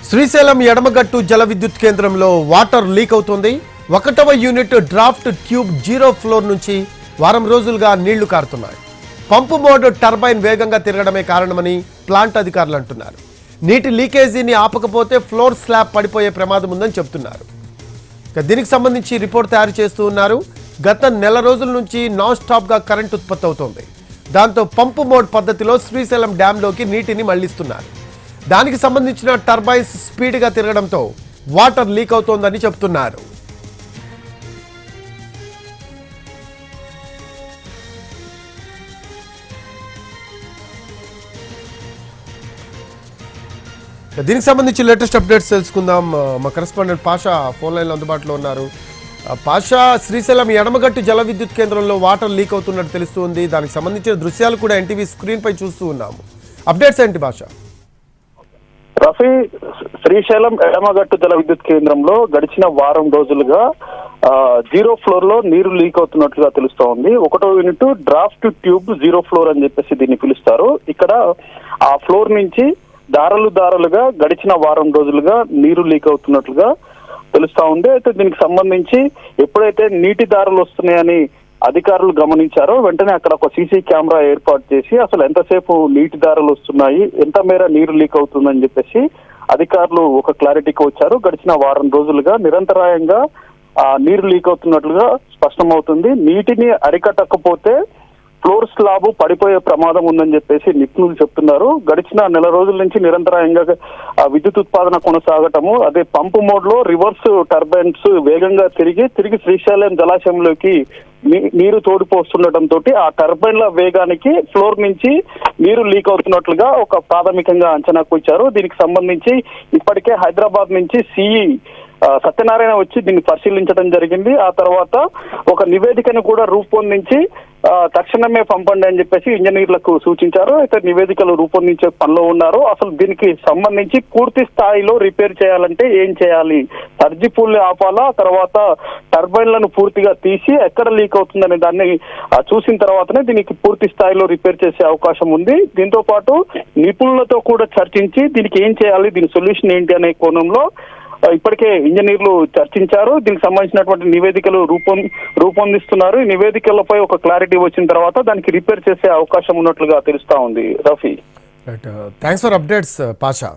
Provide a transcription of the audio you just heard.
శ్రీశైలం ఎడమగట్టు జల విద్యుత్ కేంద్రంలో వాటర్ లీక్ అవుతోంది. 1వ యూనిట్ డ్రాఫ్ట్ ట్యూబ్ 0 ఫ్లోర్ నుంచి వారం రోజులుగా నీళ్లు కారుతున్నాయి. పంపు మోడ్ టర్బైన్ వేగంగా తిరగడమే కారణమని ప్లాంట్ అధికారులు అంటున్నారు. నీటి లీకేజీని ఆపకపోతే ఫ్లోర్ స్లాబ్ పడిపోయే ప్రమాదం ఉందని చెబుతున్నారు. దీనికి సంబంధించి రిపోర్ట్ తయారు చేస్తూ ఉన్నారు. గత నెల రోజుల నుంచి నాన్ స్టాప్ గా కరెంట్ ఉత్పత్తి అవుతోంది. దాంతో పంపు మోడ్ పద్ధతిలో శ్రీశైలం డ్యాంలోకి నీటిని మళ్లిస్తున్నారు. దానికి సంబంధించిన టర్బైన్స్ స్పీడ్గా తిరగడంతో వాటర్ లీక్ అవుతోందని చెబుతున్నారు. దీనికి సంబంధించి లేటెస్ట్ అప్డేట్స్ తెలుసుకుందాం. మా కరెస్పాండెంట్ పాషా ఫోన్ లైన్లో అందుబాటులో ఉన్నారు. పాషా, శ్రీశైలం ఎడమగట్టు జల విద్యుత్ కేంద్రంలో వాటర్ లీక్ అవుతున్నట్టు తెలుస్తుంది. దానికి సంబంధించిన దృశ్యాలు కూడా ఎన్టీవీ స్క్రీన్ పై చూస్తూ ఉన్నాము. అప్డేట్స్ ఏంటి పాషా? రఫీ, శ్రీశైలం ఎడమగట్టు జల విద్యుత్ కేంద్రంలో గడిచిన వారం రోజులుగా 0 ఫ్లోర్ లో నీరు లీక్ అవుతున్నట్లుగా తెలుస్తోంది. 1వ యూనిట్ డ్రాఫ్ట్ ట్యూబ్ 0 ఫ్లోర్ అని చెప్పేసి దీన్ని పిలుస్తారు. ఇక్కడ ఆ ఫ్లోర్ నుంచి దారాలుగా గడిచిన వారం రోజులుగా నీరు లీక్ అవుతున్నట్లుగా తెలుస్తా ఉంది. అయితే దీనికి సంబంధించి ఎప్పుడైతే నీటి దారులు వస్తున్నాయని అధికారులు గమనించారో వెంటనే అక్కడ ఒక సీసీ కెమెరా ఏర్పాటు చేసి అసలు ఎంతసేపు నీటి దారులు వస్తున్నాయి, ఎంత మేర నీరు లీక్ అవుతుందని చెప్పేసి అధికారులు ఒక క్లారిటీకి వచ్చారు. గడిచిన వారం రోజులుగా నిరంతరాయంగా నీరు లీక్ అవుతున్నట్లుగా స్పష్టమవుతుంది. నీటిని అరికట్టకపోతే ఫ్లోర్ స్లాబ్ పడిపోయే ప్రమాదం ఉందని చెప్పేసి నిపుణులు చెప్తున్నారు. గడిచిన నెల రోజుల నుంచి నిరంతరాయంగా విద్యుత్ ఉత్పాదన కొనసాగటము, అదే పంపు మోడ్ లో రివర్స్ టర్బైన్స్ వేగంగా తిరిగి శ్రీశైలం జలాశయంలోకి నీరు తోడిపోస్తుండటంతో ఆ టర్బైన్ల వేగానికి ఫ్లోర్ నుంచి నీరు లీక్ అవుతున్నట్లుగా ఒక ప్రాథమికంగా అంచనాకు వచ్చారు. దీనికి సంబంధించి ఇప్పటికే హైదరాబాద్ నుంచి సిఈ సత్యనారాయణ వచ్చి దీన్ని పరిశీలించడం జరిగింది. ఆ తర్వాత ఒక నివేదికను కూడా రూపొందించి తక్షణమే పంపండి అని చెప్పేసి ఇంజనీర్లకు సూచించారు. అయితే నివేదికలు రూపొందించే పనిలో ఉన్నారు. అసలు దీనికి సంబంధించి పూర్తి స్థాయిలో రిపేర్ చేయాలంటే ఏం చేయాలి, సర్జిపూల్ని ఆపాలా, తర్వాత టర్బైన్లను పూర్తిగా తీసి ఎక్కడ లీక్ అవుతుందనే దాన్ని చూసిన తర్వాతనే దీనికి పూర్తి స్థాయిలో రిపేర్ చేసే అవకాశం ఉంది. దీంతో పాటు నిపుణులతో కూడా చర్చించి దీనికి ఏం చేయాలి, దీని సొల్యూషన్ ఏంటి అనే కోణంలో ఇప్పటికే ఇంజనీర్లు చర్చించారు. దీనికి సంబంధించినటువంటి నివేదికలు రూపొందిస్తున్నారు. ఈ నివేదికలపై ఒక క్లారిటీ వచ్చిన తర్వాత దానికి రిపేర్ చేసే అవకాశం ఉన్నట్లుగా తెలుస్తా ఉంది. Rafi, thanks for updates Pasha.